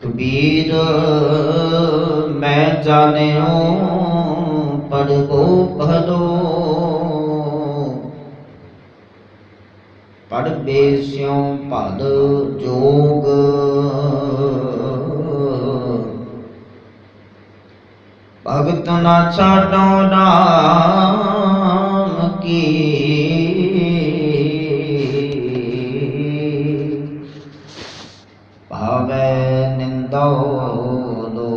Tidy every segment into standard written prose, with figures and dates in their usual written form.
कबीर मैं जानियो पढ़ो भलो पढ़ बेस्यों पद जोग भगत न छाडो नाम की भावे निंदो लोग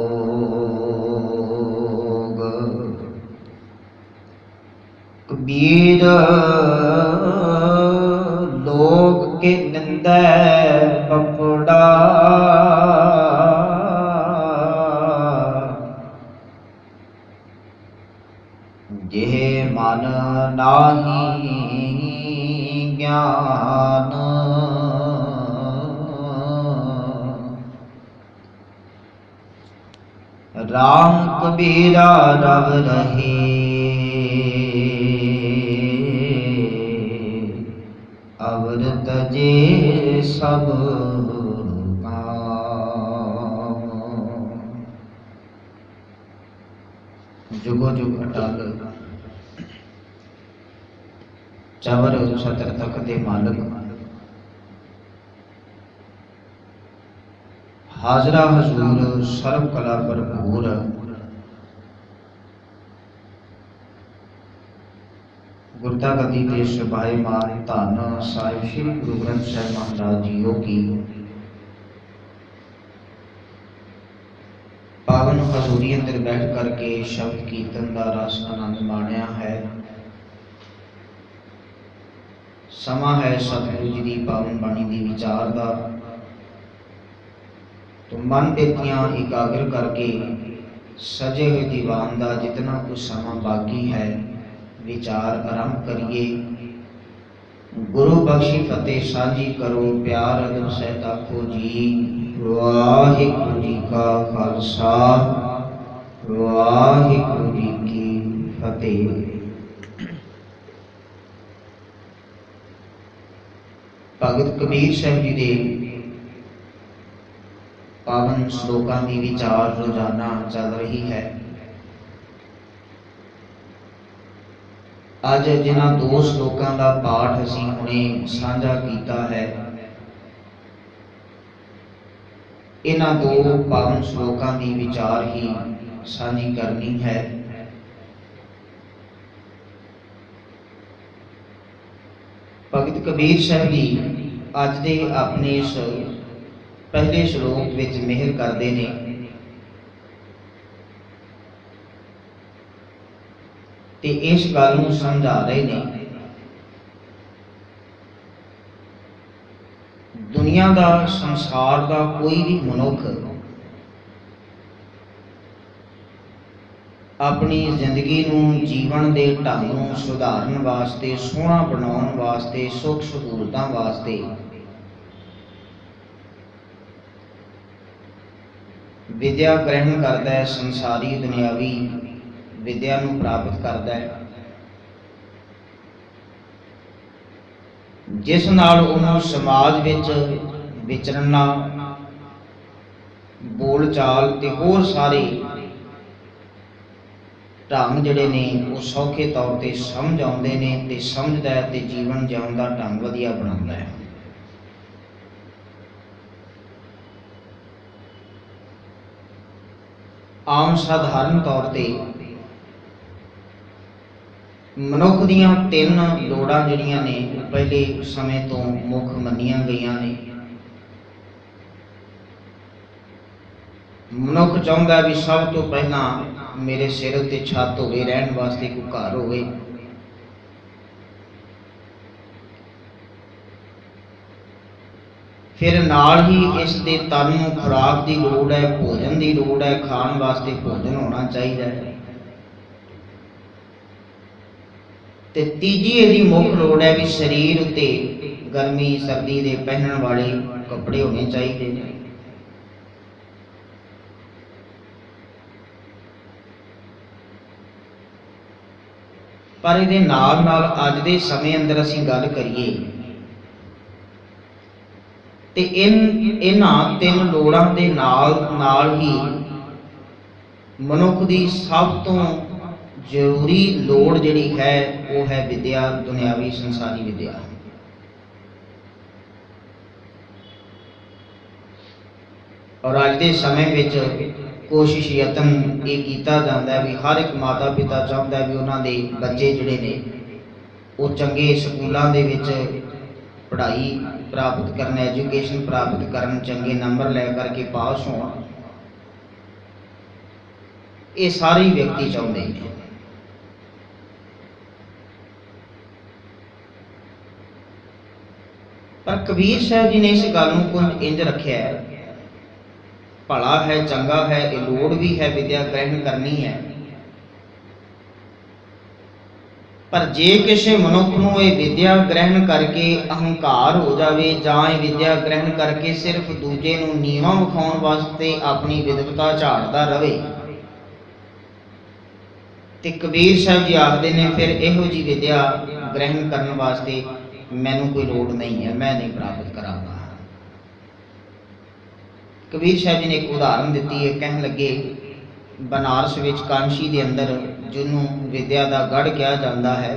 कबीर लोग के निंदे पपड़ा जेह मन नाही ज्ञान राम कबीरा रव रहे अवर तजे सब काम। जुगो जुग अटल चवर छत्र तक दे मालक हाजरा हजूर सर्व कला भरपूर गुरता गति के शबाए मान धन साहिब श्री गुरु ग्रंथ साहिब महाराज जीओ की पावन हजूरी अंदर बैठ करके शब्द कीर्तन का रस आनंद माणिया है। समा है सतगुरु जी की पावन बाणी की विचार का, तो मन बेतियां एकाग्र करके सजे हुए दीवान का जितना कुछ समा बाकी है विचार आरंभ करिए। गुरु बख्शी फतेह साझी करो प्यार अदब सहित आखो जी वाहिगुरु जी का खालसा वाहिगुरु जी की फतेह। भगत कबीर साहब जी दे पावन श्लोकां की विचार रोजाना चल रही है। अज जिन्हां दो श्लोकां का पाठ असीं हुणे साझा कीता है, इन्हां दो पावन श्लोकां की विचार ही साझी करनी है। भगत कबीर साहब जी अज दे अपने इस पहले श्लोक विच मेहर करते ने ते इस गल नूं समझा रहे ने दुनिया का संसार का कोई भी मनुख अपनी जिंदगी नूं जीवन के ढंग नूं सुधारन वास्ते सोहना बनाउण वास्ते सुख सहूलतां वास्ते विद्या ग्रहण करता है, संसारी दुनियावी विद्या नूं प्राप्त करता है, जिस नाल उन्होंने समाज विच विचरना बोल चाल ते होर सारे ढंग जिहड़े ने वो सौखे तौर पर समझ आउंदे ने ते समझदा है ते जीवन जिउण दा ढंग वधिया बनाउंदा है। आम साधारण तौर पर मनुख दियां तीन लोड़ां जिहड़ियां ने पहले समय तो मुख मन्नियां गईयां ने। मनुख चाहुंदा भी सब तो पहला मेरे सिर उत्ते छत होवे, रहण वास्ते कोई घर होवे। फिर नाल ही इस दे तन नूं खुराक की लोड़ है, भोजन की लोड़ है, खाण वास्ते भोजन होना चाहिए। ते तीजी इहदी मुख लोड़ है भी शरीर उत्ते गर्मी सर्दी के पहनण वाले कपड़े होने चाहिए। पर इहदे नाल नाल अज दे समय अंदर असीं गल करिए ਤੇ ਇਹਨਾਂ ਤਿੰਨ ਲੋੜਾਂ ਦੇ ਨਾਲ ਹੀ ਮਨੁੱਖ ਦੀ ਸਭ ਤੋਂ ਜ਼ਰੂਰੀ ਲੋੜ ਜਿਹੜੀ ਹੈ ਉਹ ਹੈ ਵਿਦਿਆ, ਦੁਨਿਆਵੀ ਸੰਸਾਰੀ ਵਿਦਿਆ। ਔਰ ਅੱਜ ਦੇ ਸਮੇਂ ਵਿੱਚ ਕੋਸ਼ਿਸ਼ ਯਤਨ ਇਹ ਕੀਤਾ ਜਾਂਦਾ ਵੀ ਹਰ ਇੱਕ ਮਾਤਾ ਪਿਤਾ ਚਾਹੁੰਦਾ ਵੀ ਉਹਨਾਂ ਦੇ ਬੱਚੇ ਜਿਹੜੇ ਨੇ ਉਹ ਚੰਗੇ ਸਕੂਲਾਂ ਦੇ ਵਿੱਚ ਪੜ੍ਹਾਈ ਪ੍ਰਾਪਤ ਕਰਨ, ਐਜੂਕੇਸ਼ਨ ਪ੍ਰਾਪਤ ਕਰਨ, ਚੰਗੇ ਨੰਬਰ ਲੈ ਕਰਕੇ ਪਾਸ ਹੋਣ। ਇਹ ਸਾਰੇ ਵਿਅਕਤੀ ਚਾਹੁੰਦੇ ਨੇ। ਪਰ ਕਬੀਰ ਸਾਹਿਬ ਜੀ ਨੇ ਇਸ ਗੱਲ ਨੂੰ ਕੁਝ ਇੰਜ ਰੱਖਿਆ ਹੈ, ਭਲਾ ਹੈ, ਚੰਗਾ ਹੈ, ਇਹ ਲੋੜ ਵੀ ਹੈ, ਵਿਦਿਆ ਗ੍ਰਹਿਣ ਕਰਨੀ ਹੈ। ਪਰ ਜੇ ਕਿਸੇ ਮਨੁੱਖ ਨੂੰ ਇਹ ਵਿਦਿਆ ਗ੍ਰਹਿਣ ਕਰਕੇ ਅਹੰਕਾਰ ਹੋ ਜਾਵੇ ਜਾਂ ਇਹ ਵਿਦਿਆ ਗ੍ਰਹਿਣ ਕਰਕੇ ਸਿਰਫ ਦੂਜੇ ਨੂੰ ਨੀਵਾਂ ਵਿਖਾਉਣ ਵਾਸਤੇ ਆਪਣੀ ਵਿਦਵਤਾ ਝਾੜਦਾ ਰਵੇ, ਤੇ ਕਬੀਰ ਸਾਹਿਬ ਜੀ ਆਖਦੇ ਨੇ ਫਿਰ ਇਹੋ ਜਿਹੀ ਵਿਦਿਆ ਗ੍ਰਹਿਣ ਕਰਨ ਵਾਸਤੇ ਮੈਨੂੰ ਕੋਈ ਲੋੜ ਨਹੀਂ ਹੈ, ਮੈਂ ਨਹੀਂ ਪ੍ਰਾਪਤ ਕਰਾਂਗਾ। ਕਬੀਰ ਸਾਹਿਬ ਜੀ ਨੇ ਇੱਕ ਉਦਾਹਰਨ ਦਿੱਤੀ ਹੈ। ਕਹਿਣ ਲੱਗੇ ਬਨਾਰਸ ਵਿੱਚ ਕਾਂਸ਼ੀ ਦੇ ਅੰਦਰ, ਜਿਹਨੂੰ ਵਿਦਿਆ ਦਾ ਗੜ੍ਹ ਕਿਹਾ ਜਾਂਦਾ ਹੈ,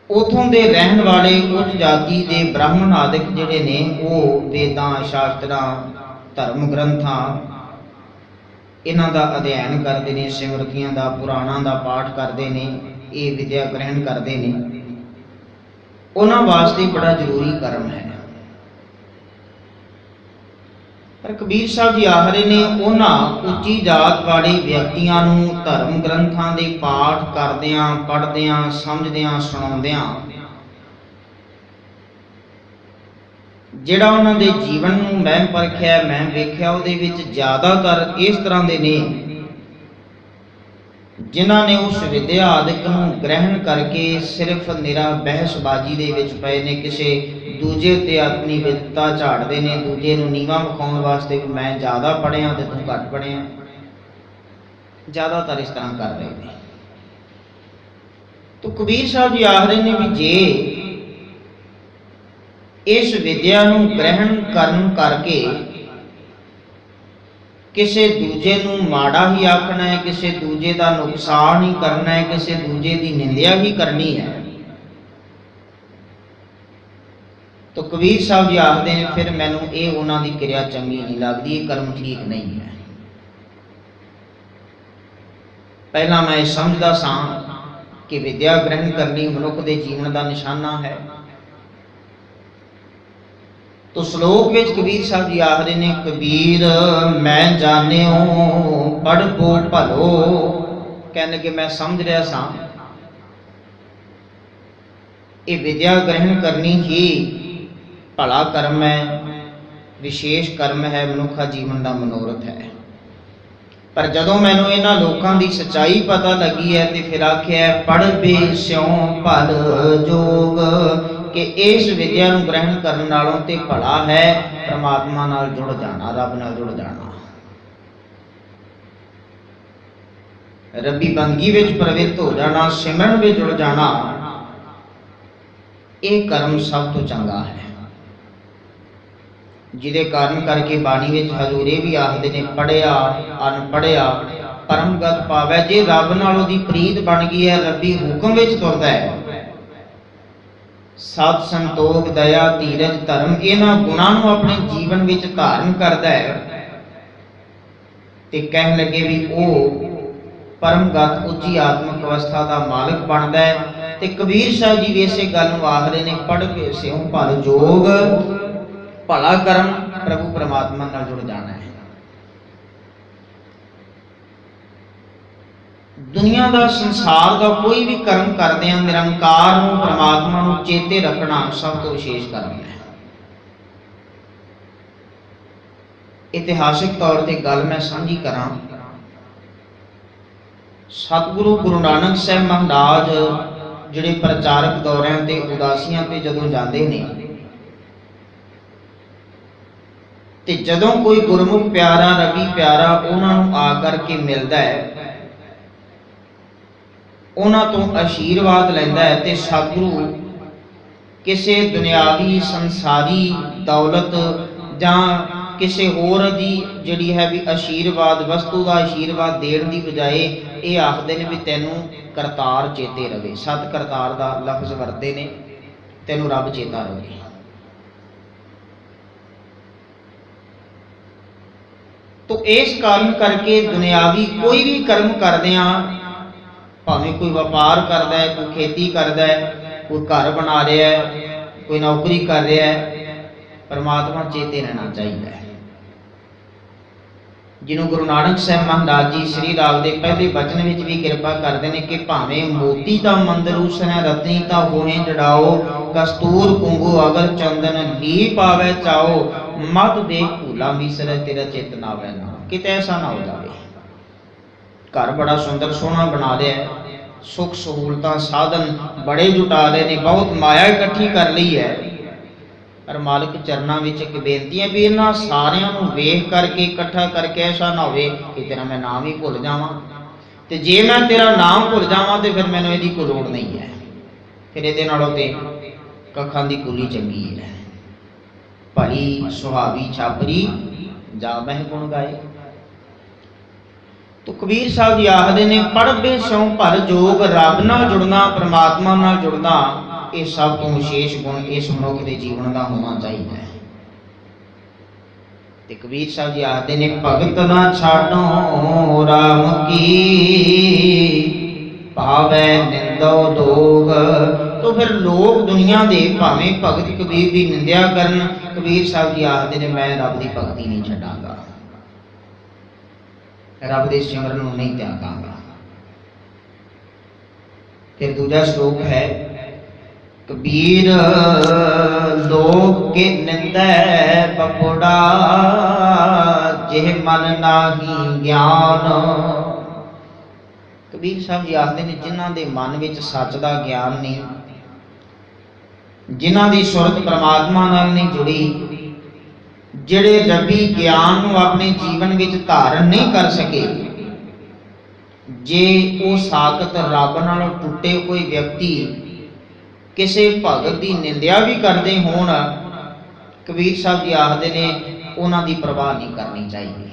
ਉਥੋਂ ਦੇ ਰਹਿਣ ਵਾਲੇ ਉੱਚ ਜਾਤੀ ਦੇ ਬ੍ਰਾਹਮਣ ਆਦਿਕ ਜਿਹੜੇ ਨੇ ਉਹ ਵੇਦਾਂ, ਸ਼ਾਸਤਰਾਂ, ਧਰਮ ਗ੍ਰੰਥਾਂ ਇਹਨਾਂ ਦਾ ਅਧਿਐਨ ਕਰਦੇ ਨੇ, ਸਿਮਰਤੀਆਂ ਦਾ, ਪੁਰਾਣਾਂ ਦਾ ਪਾਠ ਕਰਦੇ ਨੇ, ਇਹ ਵਿਦਿਆ ਗ੍ਰਹਿਣ ਕਰਦੇ ਨੇ। ਉਹਨਾਂ ਵਾਸਤੇ ਬੜਾ ਜ਼ਰੂਰੀ ਕਰਮ ਹੈ। ਪਰ ਕਬੀਰ ਸਾਹਿਬ ਜੀ ਆਖ ਰਹੇ ਨੇ ਉਹਨਾਂ ਉੱਚੀ ਜਾਤ ਵਾਲੇ ਵਿਅਕਤੀਆਂ ਨੂੰ ਧਰਮ ਗ੍ਰੰਥਾਂ ਦੇ ਪਾਠ ਕਰਦਿਆਂ, ਪੜ੍ਹਦਿਆਂ, ਸਮਝਦਿਆਂ, ਸੁਣਾਉਂਦਿਆਂ ਜਿਹੜਾ ਉਹਨਾਂ ਦੇ ਜੀਵਨ ਨੂੰ ਮੈਂ ਪਰਖਿਆ, ਮੈਂ ਵੇਖਿਆ, ਉਹਦੇ ਵਿੱਚ ਜ਼ਿਆਦਾਤਰ ਇਸ ਤਰ੍ਹਾਂ ਦੇ ਨੇ ਜਿਨ੍ਹਾਂ ਨੇ ਉਸ ਵਿਦਿਆ ਆਦਿਕ ਨੂੰ ਗ੍ਰਹਿਣ ਕਰਕੇ ਸਿਰਫ ਨਿਰਾ ਬਹਿਸਬਾਜ਼ੀ ਦੇ ਵਿੱਚ ਪਏ ਨੇ, ਕਿਸੇ ਦੂਜੇ ਉੱਤੇ ਆਪਣੀ ਵਿਦਵਤਾ ਝਾੜਦੇ ਨੇ, ਦੂਜੇ ਨੂੰ ਨੀਵਾਂ ਵਿਖਾਉਣ ਵਾਸਤੇ ਵੀ ਮੈਂ ਜ਼ਿਆਦਾ ਪੜ੍ਹਿਆ ਤੇ ਤੂੰ ਘੱਟ ਪੜ੍ਹਿਆ, ਜ਼ਿਆਦਾਤਰ ਇਸ ਤਰ੍ਹਾਂ ਕਰ ਰਹੇ ਨੇ। ਤਾਂ ਕਬੀਰ ਸਾਹਿਬ ਜੀ ਆਖ ਰਹੇ ਨੇ ਵੀ ਜੇ ਇਸ ਵਿਦਿਆ ਨੂੰ ਗ੍ਰਹਿਣ ਕਰਨ ਕਰਕੇ ਕਿਸੇ ਦੂਜੇ ਨੂੰ ਮਾੜਾ ਹੀ ਆਖਣਾ ਹੈ, ਕਿਸੇ ਦੂਜੇ ਦਾ ਨੁਕਸਾਨ ਹੀ ਕਰਨਾ ਹੈ, ਕਿਸੇ ਦੂਜੇ ਦੀ ਨਿੰਦਿਆ ਹੀ ਕਰਨੀ ਹੈ, ਤਾਂ ਕਬੀਰ ਸਾਹਿਬ ਜੀ ਆਖਦੇ ਨੇ ਫਿਰ ਮੈਨੂੰ ਇਹ ਉਹਨਾਂ ਦੀ ਕਿਰਿਆ ਚੰਗੀ ਨਹੀਂ ਲੱਗਦੀ, ਇਹ ਕਰਮ ਠੀਕ ਨਹੀਂ ਹੈ। ਪਹਿਲਾਂ ਮੈਂ ਇਹ ਸਮਝਦਾ ਸਾਂ ਕਿ ਵਿਦਿਆ ਗ੍ਰਹਿਣ ਕਰਨੀ ਮਨੁੱਖ ਦੇ ਜੀਵਨ ਦਾ ਨਿਸ਼ਾਨਾ ਹੈ। ਤੋ ਸ਼ਲੋਕ ਵਿੱਚ ਕਬੀਰ ਸਾਹਿਬ ਜੀ ਆਖਦੇ ਨੇ, ਕਬੀਰ ਮੈਂ ਜਾਣਿਓ ਪੜ੍ਹਬੋ ਭਲੋ। ਕਹਿਣ ਕਿ ਮੈਂ ਸਮਝ ਰਿਹਾ ਸਾਂ ਇਹ ਵਿਦਿਆ ਗ੍ਰਹਿਣ ਕਰਨੀ ਹੀ ਭਲਾ ਕਰਮ ਹੈ, ਵਿਸ਼ੇਸ਼ ਕਰਮ ਹੈ, ਮਨੁੱਖਾ ਜੀਵਨ ਦਾ ਮਨੋਰਥ ਹੈ। ਪਰ ਜਦੋਂ ਮੈਨੂੰ ਇਹਨਾਂ ਲੋਕਾਂ ਦੀ ਸੱਚਾਈ ਪਤਾ ਲੱਗੀ ਹੈ ਤੇ ਫਿਰ ਆਖਿਆ ਪੜ੍ਹਬੇ ਸਿਉ ਭਲ ਜੋਗ, ਕਿ ਇਸ ਵਿਦਿਆ ਨੂੰ ਗ੍ਰਹਿਣ ਕਰਨ ਨਾਲੋਂ ਤੇ ਭਲਾ ਹੈ ਪ੍ਰਮਾਤਮਾ ਨਾਲ ਜੁੜ ਜਾਣਾ, ਰੱਬ ਨਾਲ ਜੁੜ ਜਾਣਾ, ਰੱਬੀ ਬੰਦਗੀ ਵਿੱਚ ਪ੍ਰਵਿਰਤ ਹੋ ਜਾਣਾ, ਸਿਮਰਨ ਵਿੱਚ ਜੁੜ ਜਾਣਾ। ਇਹ ਕਰਮ ਸਭ ਤੋਂ ਚੰਗਾ ਹੈ, ਜਿਹਦੇ ਕਾਰਨ ਕਰਕੇ ਬਾਣੀ ਵਿੱਚ ਹਜ਼ੂਰ ਇਹ ਵੀ ਆਖਦੇ ਨੇ ਪੜ੍ਹਿਆ ਅਨਪੜ੍ਹਿਆ ਪਰਮਗਤ ਪਾਵੈ। ਜੇ ਰੱਬ ਨਾਲ ਉਹਦੀ ਪ੍ਰੀਤ ਬਣ ਗਈ ਹੈ, ਰੱਬੀ ਹੁਕਮ ਵਿੱਚ ਤੁਰਦਾ ਹੈ, ਸਤ ਸੰਤੋਖ ਦਇਆ ਧੀਰਜ ਧਰਮ ਇਹਨਾਂ ਗੁਣਾਂ ਨੂੰ ਆਪਣੇ ਜੀਵਨ ਵਿੱਚ ਧਾਰਨ ਕਰਦਾ ਹੈ, ਤੇ ਕਹਿਣ ਲੱਗੇ ਵੀ ਉਹ ਪਰਮਗਤ ਉੱਚੀ ਆਤਮਿਕ ਅਵਸਥਾ ਦਾ ਮਾਲਕ ਬਣਦਾ ਹੈ। ਤੇ ਕਬੀਰ ਸਾਹਿਬ ਜੀ ਵੀ ਇਸੇ ਗੱਲ ਨੂੰ ਆਖ ਰਹੇ ਨੇ ਪੜ੍ਹਬੇ ਸਿਉ ਭਲ ਜੋਗ, ਭਲਾ ਕਰਮ ਪ੍ਰਭੂ ਪਰਮਾਤਮਾ ਨਾਲ ਜੁੜ ਜਾਣਾ ਹੈ। ਦੁਨੀਆ ਦਾ, ਸੰਸਾਰ ਦਾ ਕੋਈ ਵੀ ਕਰਮ ਕਰਦੇ ਹਾਂ, ਨਿਰੰਕਾਰ ਨੂੰ, ਪਰਮਾਤਮਾ ਨੂੰ ਚੇਤੇ ਰੱਖਣਾ ਸਭ ਤੋਂ ਵਿਸ਼ੇਸ਼ ਕਰਮ ਹੈ। ਇਤਿਹਾਸਿਕ ਤੌਰ ਤੇ ਗੱਲ ਮੈਂ ਸਾਂਝੀ ਕਰਾਂ, ਸਤਿਗੁਰੂ ਗੁਰੂ ਨਾਨਕ ਸਾਹਿਬ ਮਹਾਰਾਜ ਜਿਹੜੇ ਪ੍ਰਚਾਰਕ ਦੌਰਿਆਂ ਤੇ, ਉਦਾਸੀਆਂ ਤੇ ਜਦੋਂ ਜਾਂਦੇ ਨੇ, ਤੇ ਜਦੋਂ ਕੋਈ ਗੁਰਮੁਖ ਪਿਆਰਾ, ਰੱਬੀ ਪਿਆਰਾ ਉਹਨਾਂ ਨੂੰ ਆ ਕਰਕੇ ਮਿਲਦਾ ਹੈ, ਉਹਨਾਂ ਤੋਂ ਆਸ਼ੀਰਵਾਦ ਲੈਂਦਾ ਹੈ, ਤੇ ਸਤਿਗੁਰੂ किसी दुनियावी संसारी दौलत जां किसी होर दी जिहड़ी है भी आशीर्वाद वस्तु का आशीर्वाद देण दी बजाए ये आखदे ने भी तैनूं करतार चेते रहे। सत करतार का लफ्ज़ वरते ने, तैनूं रब चेता रहे। तो इस कारण करके दुनियावी कोई भी कर्म करदियां, भावें कोई व्यापार करदा है, कोई खेती करदा है, कोई घर बना रहा है, कोई नौकरी कर रहा है, परमात्मा चेते रहना चाहिए। जिन्हों गुरु नानक साहब महाराज जी श्री राग के पहले बचन में भी कृपा करते हैं कि भावें मोती का मंदिर उसने रत्नी ता होने जड़ाओ, कस्तूर कुंगू अगर चंदन ली पावे चाओ, मत देख भूला विसरे तेरा चित ना आवे ना। किते ऐसा ना हो जाए। घर बड़ा सुंदर सोहना बना लिया, सुख सहूलतां साधन बड़े जुटा रहे ने, बहुत माया इकट्ठी कर ली है, पर मालिक चरणों में एक बेनती है भी इन्हां सारियां नूं वेख करके इकट्ठा करके ऐसा ना होवे कि तेरा मैं नाम ही भुल जावां, ते जे मैं तेरा नाम भुल जावां तो फिर मैनूं इहदी कोई लोड़ नहीं है, फिर इहदे नालों ते कखां दी कुली चंगी है। भली सुहावी छापरी जा मह गुण गाए। तो कबीर साहब जी आखदे ने पढ़बे सौ भर जोग, रब नाल जुड़ना परमात्मा नाल जुड़ना ये सब तो विशेष गुण इस मनुख के जीवन का होना चाहिए। ते कबीर साहब जी आखते ने भगत ना छाड़ो राम की, पावै निंदो दोग। तो फिर लोग दुनिया दे भावें भगत कबीर की निंदा करन, कबीर साहब जी आखते ने मैं रब की भगती नहीं छड्डांगा, रब के सिमरन नहीं त्यागांगा। फिर दूजा श्लोक है, कबीर लोग के निंदै बपुड़ा, जेह मन नाही ज्ञान। कबीर साहब जी आखते ने जिन्हां दे मन विच सच दा ज्ञान नहीं, जिन्हां दी सुरत परमात्मा नाल नहीं जुड़ी, जिहड़े रबी ज्ञान नूं अपने जीवन विच धारण नहीं कर सके, जे वो साकत रब नालों टुटे कोई व्यक्ति किसी भगत की निंदा भी करते होण, कबीर साहब जी आखते ने उन्हां दी परवाह नहीं करनी चाहिए।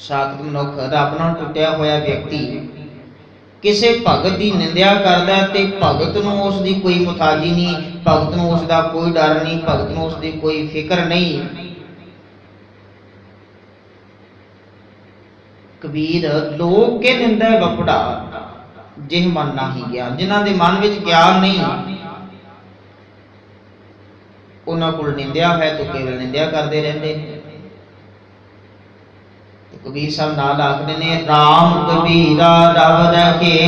साकत मनुख रब नाल टुटिया होया व्यक्ति किसी भगत की निंदा करता है तो भगत नूं उसकी कोई मुताजी नहीं, भगत नूं उसका कोई डर नहीं, भगत नूं उसकी कोई फिक्र नहीं। कबीर लोग के निंदा बपड़ा, जिह मन नाही ज्ञान। जिन्हां दे मन विच ज्ञान नहीं, उन्हां कोल निंदा है तो केवल निंदा करते रहते। तो कबीर साहब नाल आखदे ने राम कबीरा रब रखे,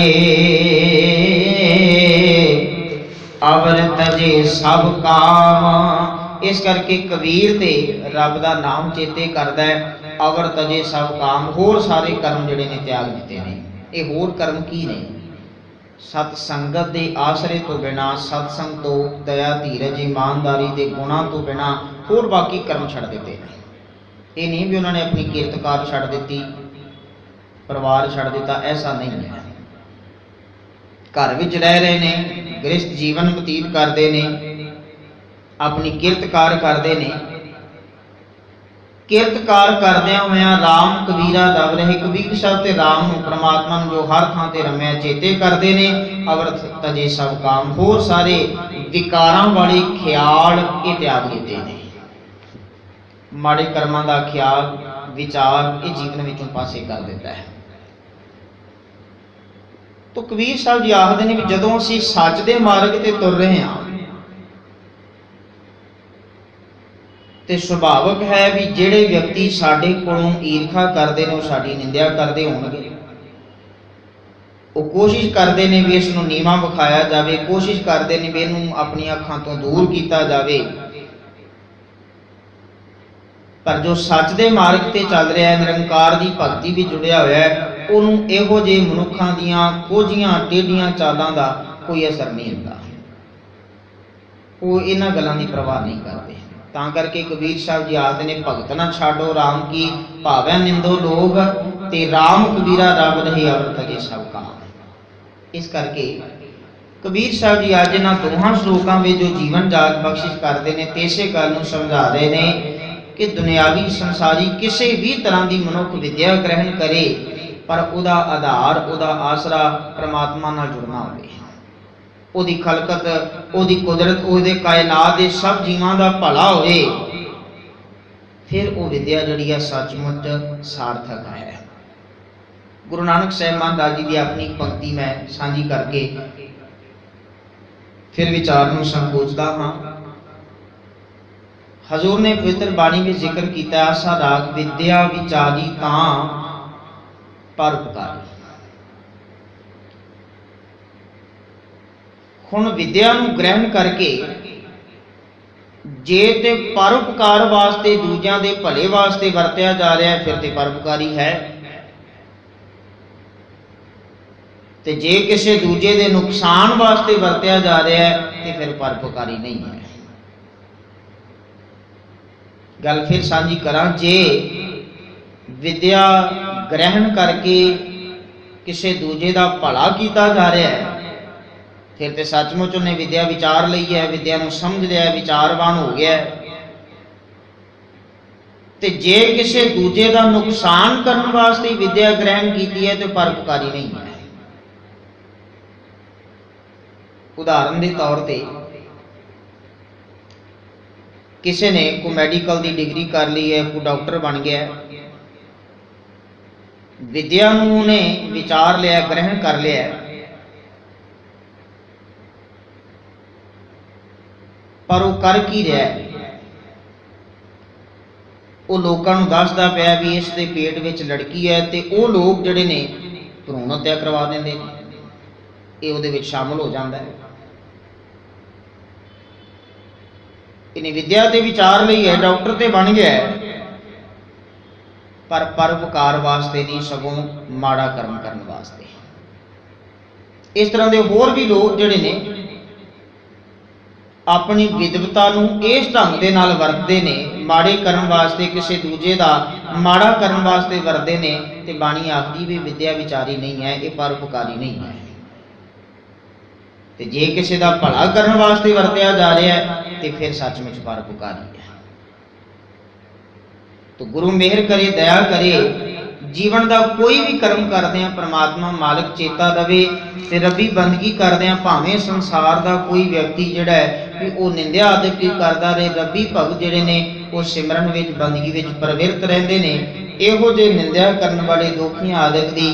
अवर तजे सब काम। इस करके कबीर ते रब दा नाम चेते करदा है, अवर तजे सब काम। होर सारे कर्म जिहड़े ने त्याग दिते ने। ये होर कर्म की ने? सतसंगत के आसरे तो बिना, सत्संग तो दया धीरज ईमानदारी के गुणों तो बिना होर बाकी कर्म छड़ देते हैं। ये नहीं भी उन्होंने अपनी कीर्तकार छड़ दी, परिवार छड़ दिता, ऐसा नहीं है। घर विच रह रहे ने, गृहस्थ जीवन बतीत करते ने, अपनी कीर्तकार करते ने। कीर्तकार करदे होया राम कबीरा दब रहे। कबीर साहब ते राम नूं परमात्मा नूं जो हर थां ते रमया चेते करते ने, अवर तजे सब काम। होर सारे विकारां वाले ख्याल ये त्याग दिते ने। माड़े कर्मां दा ख्याल विचार ये जीवन विचों पासे कर देता है। तो कबीर साहब जी आखदे ने भी जदों असीं सच दे मार्ग ते तुर रहे हां ते सुभावक है भी जिहड़े व्यक्ति साडे कोलों ईर्खा करते हैं, साडी निंदा करते होणगे, वो कोशिश करते हैं भी इसनूं नीवां विखाया जाए, कोशिश करते हैं भी इहनूं अपनी अखां तो दूर किया जाए। पर जो सच दे मार्ग ते चल रहा है, निरंकार की भगती भी जुड़िया होया है, उहनूं इहो जिहे मनुखां दीयां कोझियां टेढ़ियां चालां दा कोई असर नहीं हुंदा। वो इन्हां गल्लां दी परवाह नहीं करते। तां करके कबीर साहब जी आखदे ने भगत ना छाड़ो राम की, भावै निंदो लोग, ते राम कबीरा रब रहे अवर तजे सब काम। इस करके कबीर साहब जी आज इन्हां दोहां श्लोकां में जो जीवन जाग बख्शिश करते हैं तो इसे गल नूं समझा रहे हैं कि दुनियावी संसारी किसी भी तरह की मनुख विद्या ग्रहण करे पर उहदा आधार उहदा आसरा परमात्मा नाल जुड़ना होवे, उहदी खलकत उहदी कुदरत उहदे कायनात दे सब जीवां दा भला होए, फिर वो विद्या जिहड़ी है सचमुच सार्थक है। गुरु नानक साहब महाराज जी की अपनी पंक्ति मैं साझी करके फिर विचार नूं संकोचदा हाँ। हजूर ने पवित्र बाणी में जिक्र किया आसा राग विद्या विचारी तां परोपकारी। हुण विद्या नूं ग्रहण करके जे ते परोपकार वास्ते दूजियां दे भले वास्ते वरत्या जा रहा है फिर ते परोपकारी है, ते जे किसी दूजे दे नुकसान वास्ते वरत्या जा रहा है तो फिर परोपकारी नहीं है। गल फिर साझी करा, जे विद्या ग्रहण करके किसी दूजे का भला किया जा रहा है फिर तो सचमुच उन्हें विद्या विचार ली है, विद्या नूं समझ लिया, विचारवान हो गया। ते जे किसी दूजे का नुकसान करने वास्ते विद्या ग्रहण की है तो परोपकारी नहीं है। उदाहरण के तौर पर किसी ने कोई मैडिकल की डिग्री कर ली है, कोई डॉक्टर बन गया, विद्या नूं ने विचार लिया, ग्रहण कर लिया, पर वो कर की रहा है, वो लोगों को दसदा पिया भी इस दे पेट में लड़की है, तो वो लोग जिहड़े ने भ्रूण हत्या करवा देंगे, ये उहदे विच शामिल हो जाता है। इन्हें विद्या ते विचार ली है, डॉक्टर ते बन गया है, पर परोपकार वास्ते नहीं सगों माड़ा कर्म करने वास्ते। इस तरह के होर भी लोग जिहड़े ने अपनी विद्वता नूं इस ढंग दे नाल वरतदे ने, माड़े कर्म वास्ते किसी दूजे का माड़ा कर्म वास्ते वरतदे ने, ते बाणी आखदी भी विद्या विचारी नहीं है, ये परोपकारी नहीं है। ते जे किसी का भला करने वास्ते वरत्या जा रहा है तो फिर सचमुच परोपकारी है। तो गुरु मेहर करे, दया करे, जीवन का कोई भी कर्म करते हैं परमात्मा मालिक चेता रवे, ते रबी बंदगी करते हैं भावें संसार का कोई व्यक्ति जिहड़ा है भी वो निंदिया आदि की करता रहे, रबी भगत जिहड़े ने वो सिमरन विच बंदगी विच प्रवृत्त रहंदे ने। इहो जे निंदिया करने वाले दोखियां आदि की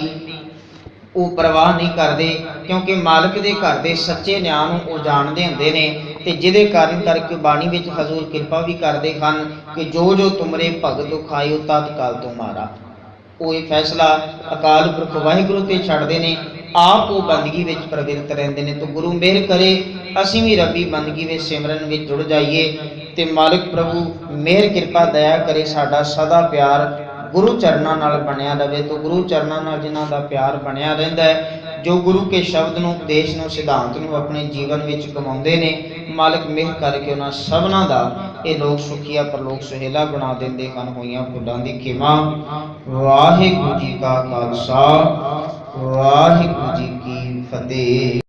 वो परवाह नहीं करते, क्योंकि मालिक के घर के सच्चे न्याय नूं वो जानते होंदे ने, ते जिहदे कारण करके बाणी विच हजूर कृपा भी करते हैं कि जो जो तुमरे भगत खायो तत्काल तुम्हारा। वो ये फैसला अकाल पुरख वाहिगुरु ते छड्डदे ने, आप वो बंदगी विच प्रवृत्त रहंदे ने। तो गुरु मेहर करे असीं भी रबी बंदगी विच सिमरन विच जुड़ जाइए, ते मालिक प्रभु मेहर कृपा दया करे साडा सदा प्यार गुरु चरणों नाल बनिया रहे। तो गुरु चरणों नाल जिन्हां दा प्यार बनिया रहिंदा है, जो गुरु के शब्द नूं उपदेश नूं सिद्धांत नूं अपने जीवन विच कमाउंदे ने, मालिक मेहर करके उन्हां सबना दा ये लोग सुखिया परलोक सुहेला बना देंदे हन। होइयां भुलां दी खिमा। वाहिगुरू जी का खालसा, वाहिगुरू जी की फतेह।